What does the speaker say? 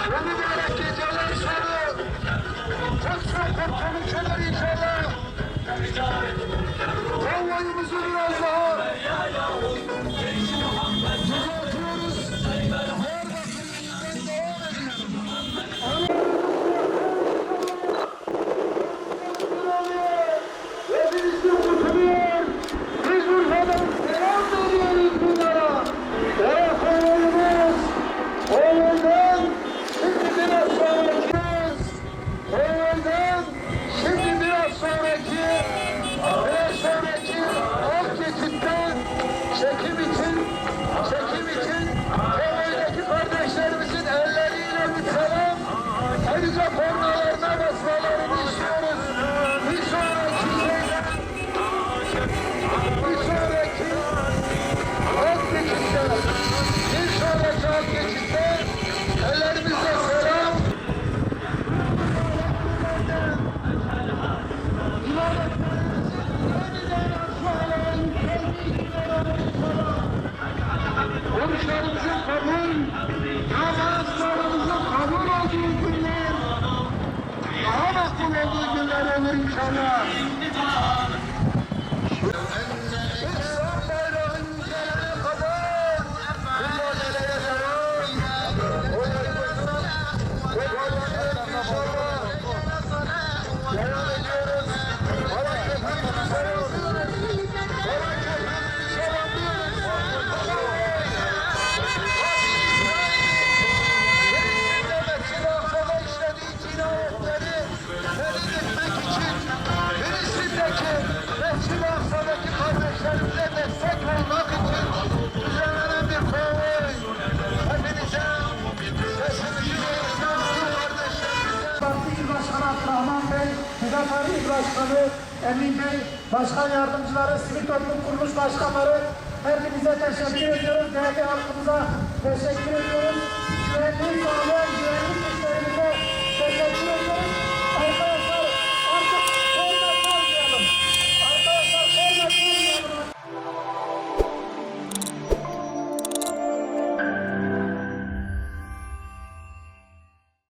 mübarek geceler sonu Kutsun kurtuluş olur inşallah. Konvoyumuzu biraz daha düzeltiyoruz. Diyarbakır'dan devam ediyoruz. Ve birisi kurtuluyor. Biz Urfa'dan selam veriyoruz bunlara. Ve konvoyumuz o yoldan şimdi biraz sonraki şimdi biraz sonraki alt geçitten çekim için konvoydaki kardeşlerimizin elleriyle bir selam, ayrıca kornalarına basmalarını istiyoruz. Bir sonraki alt geçitte ellerimizle selam. Oruçlarımızın kabul, namazlarımızın kabul olduğu günler, daha makbul olduğu günler olur inşallah. İslam bayrağın yücelerine kadar mücadeleye devam. İnşallah devam ediyoruz. Hareketimizi selamlıyoruz. Kardeşlerimize destek olmak için düzenlenen bir konvoy. Hepinize sesimizi duyurduğunuz kardeşlerimize. Parti İl Başkanı Abdurrahman Bey, Müdafaa İl Başkanı Emin Bey, Başkan Yardımcıları, Sivil Toplum Kuruluş Başkanları, hepinize teşekkür ediyoruz. Değerli halkımıza teşekkür ediyoruz. Güvenliği